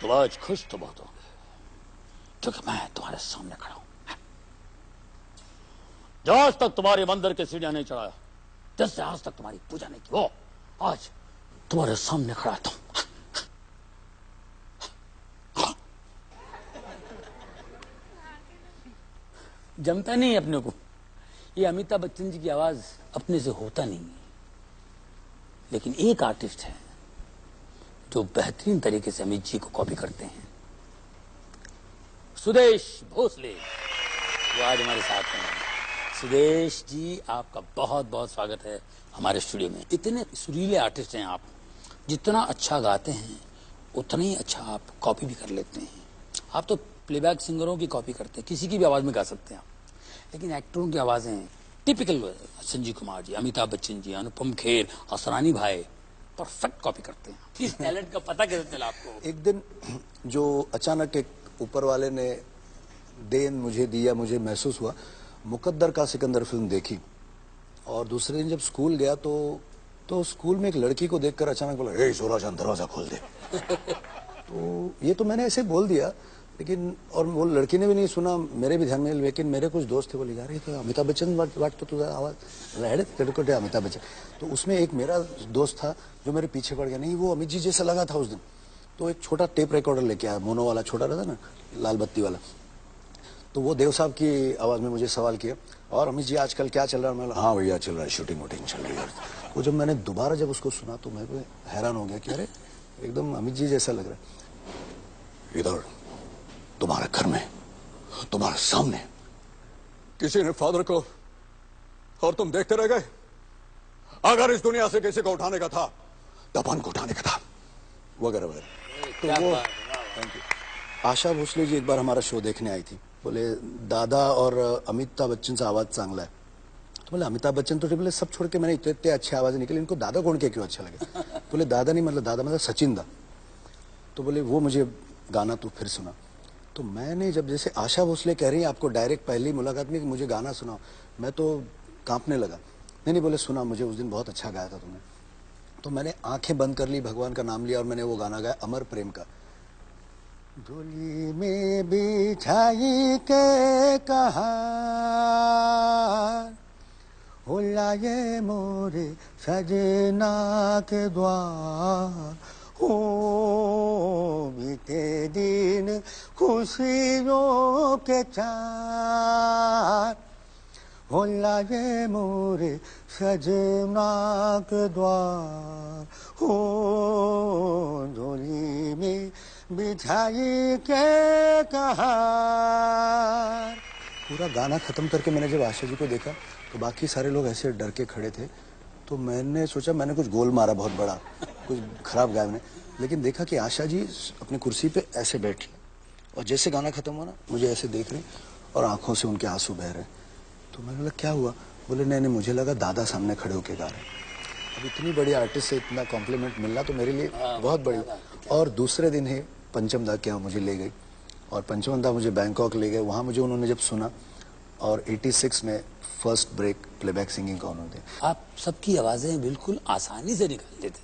तो आज खुश तो बहुत होंगे क्योंकि मैं तुम्हारे सामने खड़ा हूं। जो आज तक तुम्हारे मंदिर के सीढ़ियां नहीं चढ़ाया, जिससे आज तक तुम्हारी पूजा नहीं की, वो आज तुम्हारे सामने खड़ा था। जमता नहीं अपने को। ये अमिताभ बच्चन जी की आवाज अपने से होता नहीं है, लेकिन एक आर्टिस्ट है जो बेहतरीन तरीके से अमित जी को कॉपी करते हैं। सुदेश भोसले वो आज हमारे साथ हैं। सुदेश जी, आपका बहुत बहुत स्वागत है हमारे स्टूडियो में। इतने सुरीले आर्टिस्ट हैं आप, जितना अच्छा गाते हैं उतना ही अच्छा आप कॉपी भी कर लेते हैं। आप तो प्लेबैक सिंगरों की कॉपी करते हैं, किसी की भी आवाज में गा सकते हैं आप, लेकिन एक्टरों की आवाजें टिपिकल संजीव कुमार जी, अमिताभ बच्चन जी, अनुपम खेर, असरानी भाई परफेक्ट कॉपी करते हैं। इस टैलेंट का पता कैसे चला आपको? एक दिन जो अचानक एक ऊपर वाले ने देन मुझे दिया, मुझे महसूस हुआ। मुकद्दर का सिकंदर फिल्म देखी और दूसरे दिन जब स्कूल गया तो स्कूल में एक लड़की को देखकर अचानक बोला, ए सोराजान दरवाजा खोल दे। तो ये तो मैंने ऐसे बोल दिया, लेकिन और वो लड़की ने भी नहीं सुना, मेरे भी ध्यान में। लेकिन मेरे कुछ दोस्त थे, बोले यार ये तो अमिताभ बच्चन वाट तो तुझा आवाज लहड़े अमिताभ बच्चन। तो उसमें एक मेरा दोस्त था जो मेरे पीछे पड़ गया, नहीं वो अमित जी जैसा लगा था उस दिन। तो एक छोटा टेप रिकॉर्डर लेके आया, मोनो वाला छोटा रहता ना, लाल बत्ती वाला। तो वो देव साहब की आवाज में मुझे सवाल किया, और अमित जी आजकल क्या चल रहा है? मैं हाँ भैया चल रहा है, शूटिंग वूटिंग चल रही है। वो जब मैंने दोबारा जब उसको सुना तो मैं हैरान हो गया कि अरे एकदम अमित जी जैसा लग रहा है। इधर तुम्हारे घर में, तुम्हारे सामने किसी ने फादर को, और तुम देखते रह गए। अगर इस दुनिया से किसी को उठाने का था, दफन को उठाने का था, वगैरह वगैरह। तो वो थैंक यू। आशा भोसले जी एक बार हमारा शो देखने आई थी, बोले दादा और अमिताभ बच्चन से आवाज चांगला है। तो बोले अमिताभ बच्चन तो बोले सब छोड़ के मैंने इतने अच्छे आवाज निकले, इनको दादा कौन के क्यों अच्छा लगे? बोले दादा नहीं, मतलब दादा मतलब सचिन दा। तो बोले वो मुझे गाना तो फिर सुना। तो मैंने जब जैसे आशा भोसले कह रही है आपको डायरेक्ट पहली मुलाकात में कि मुझे गाना सुनाओ, मैं तो कांपने लगा। नहीं बोले सुना, मुझे उस दिन बहुत अच्छा गाया था तुमने। तो मैंने आंखें बंद कर ली, भगवान का नाम लिया और मैंने वो गाना गाया अमर प्रेम का। डोली में बिछाई के कहा हो लाए मोरे सजना के द्वार, हो बीते दिन खुशियों के चार, हो लाए मोरे सजना के द्वार, हो डोली में बिछाई के कहा। पूरा गाना खत्म करके मैंने जब आशा जी को देखा तो बाकी सारे लोग ऐसे डर के खड़े थे। तो मैंने सोचा मैंने कुछ गोल मारा बहुत बड़ा, कुछ खराब गाया मैंने। लेकिन देखा कि आशा जी अपनी कुर्सी पे ऐसे बैठी और जैसे गाना खत्म हुआ ना, मुझे ऐसे देख रही और आंखों से उनके आंसू बह रहे। तो मैंने बोला क्या हुआ? बोले नहीं, मुझे लगा दादा सामने खड़े होके गा रहे। अब इतनी बड़ी आर्टिस्ट से इतना कॉम्प्लीमेंट मिलना तो मेरे लिए बहुत बड़ी। और दूसरे दिन ही पंचम दा के यहाँ मुझे ले गई और पंचम दा मुझे बैंकॉक ले गए। वहाँ मुझे उन्होंने जब सुना और 86 में फर्स्ट ब्रेक प्लेबैक सिंगिंग का उन्होंने। आप सबकी आवाजें बिल्कुल आसानी से निकाल लेते।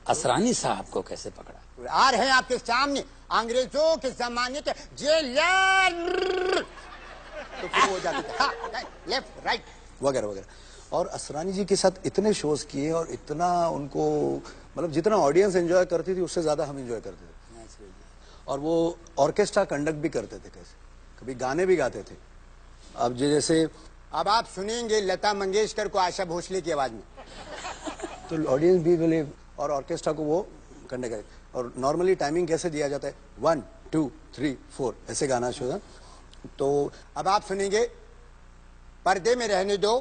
असरानी साहब को कैसे पकड़ा? आ रहे हैं आपके सामने अंग्रेजों के जमाने के जेलर, तो फिर हो जाती है लेफ्ट राइट वगैरह वगैरह। और असरानी जी के साथ इतने शोज किए और इतना उनको, मतलब जितना ऑडियंस एंजॉय करती थी उससे ज्यादा हम एंजॉय करते थे। और वो ऑर्केस्ट्रा कंडक्ट भी करते थे, कैसे कभी गाने भी गाते थे। अब जैसे अब आप सुनेंगे लता मंगेशकर को आशा भोसले की आवाज में, तो ऑडियंस भी बोले और ऑर्केस्ट्रा को वो कंडक्ट करे। और नॉर्मली टाइमिंग कैसे दिया जाता है 1 2 3 4 ऐसे गाना शुरू। तो अब आप सुनेंगे पर्दे में रहने दो,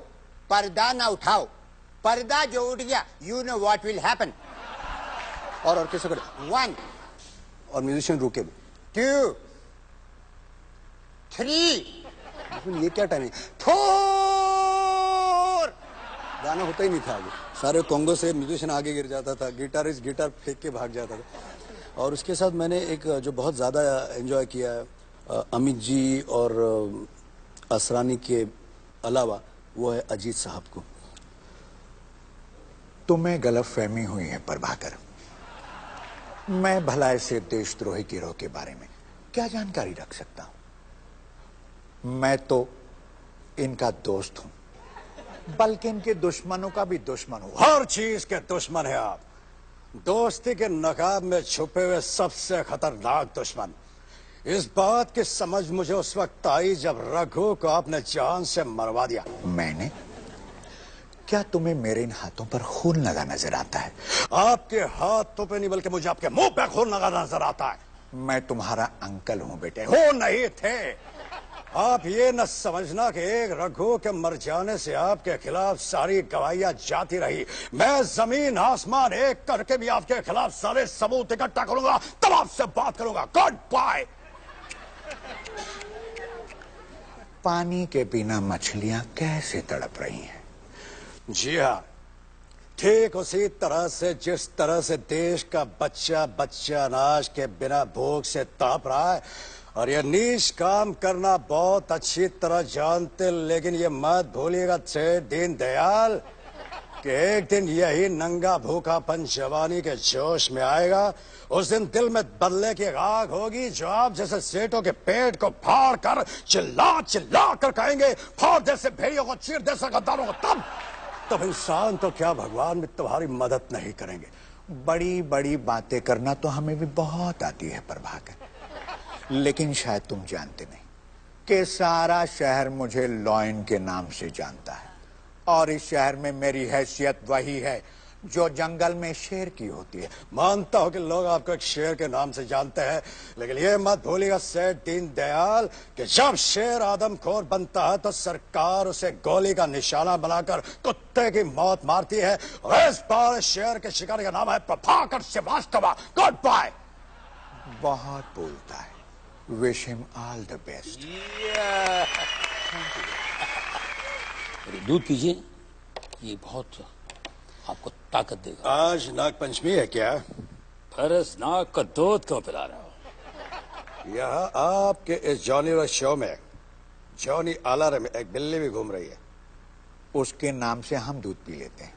पर्दा ना उठाओ, पर्दा जो उठ गया you know what will happen. और ऑर्केस्ट्रा 1 और म्यूजिशियन रुके भी 2 3 ये क्या टाइमिंग? 4 गाना होता ही नहीं था आगे। सारे कॉन्गो से म्यूजिशियन आगे गिर जाता था, गिटारिस्ट गिटार फेंक के भाग जाता था। और उसके साथ मैंने एक जो बहुत ज्यादा एंजॉय किया है अमित जी और असरानी के अलावा, वो है अजीत साहब को। तुम्हें गलतफहमी हुई है प्रभाकर। मैं भला ऐसे देशद्रोही गिरोह के बारे में क्या जानकारी रख सकता हूं? मैं तो इनका दोस्त हूं, बल्कि इनके दुश्मनों का भी दुश्मन हूं। हर चीज के दुश्मन है आप, दोस्ती के नकाब में छुपे हुए सबसे खतरनाक दुश्मन। इस बात की समझ मुझे उस वक्त आई जब रघु को आपने जान से मरवा दिया। मैंने? क्या तुम्हें मेरे इन हाथों पर खून लगा नजर आता है? आपके हाथों पे नहीं बल्कि मुझे आपके मुंह पे खून लगा नजर आता है। मैं तुम्हारा अंकल हूं बेटे। हो नहीं थे। आप ये न समझना कि एक रघु के मर जाने से आपके खिलाफ सारी गवाहियां जाती रही। मैं जमीन आसमान एक करके भी आपके खिलाफ सारे सबूत इकट्ठा करूंगा, तब आपसे बात करूंगा। Good bye. पानी के बिना मछलियां कैसे तड़प रही हैं? जी हाँ, ठीक उसी तरह से जिस तरह से देश का बच्चा बच्चा अनाज के बिना भूख से तड़प रहा है। और ये नीच काम करना बहुत अच्छी तरह जानते, लेकिन ये मत भूलिएगा सेठ दीनदयाल कि एक दिन यही नंगा भूखापन जवानी के जोश में आएगा। उस दिन दिल में बदले की आग होगी जो आप जैसे सेठों के पेट को फाड़ कर चिल्ला चिल्ला कर कहेंगे, फाड़ जैसे भेड़ियों को, चीर जैसे गद्दारों को। तब इंसान तो क्या भगवान भी तुम्हारी मदद नहीं करेंगे। बड़ी बड़ी बातें करना तो हमें भी बहुत आती है प्रभाकर, लेकिन शायद तुम जानते नहीं कि सारा शहर मुझे लॉयन के नाम से जानता है, और इस शहर में मेरी हैसियत वही है जो जंगल में शेर की होती है। मानता हूं कि लोग आपको एक शेर के नाम से जानते हैं, लेकिन ये मत भूलिएगा सेठ दीनदयाल कि जब शेर आदमखोर बनता है तो सरकार उसे गोली का निशाना बनाकर कुत्ते की मौत मारती है। और इस बार शेर के शिकारी का नाम है प्रभाकर श्रीवास्तव। Good bye. बहुत बोलता है। Wish him all the best. दूध पीजिए, ये बहुत आपको ताकत देगा। आज नागपंचमी है क्या? फरस नाग का दूध क्यों पिला रहा हो? यहाँ आपके इस जॉनी रो शो में जॉनी आलार में एक बिल्ली भी घूम रही है। उसके नाम से हम दूध पी लेते हैं।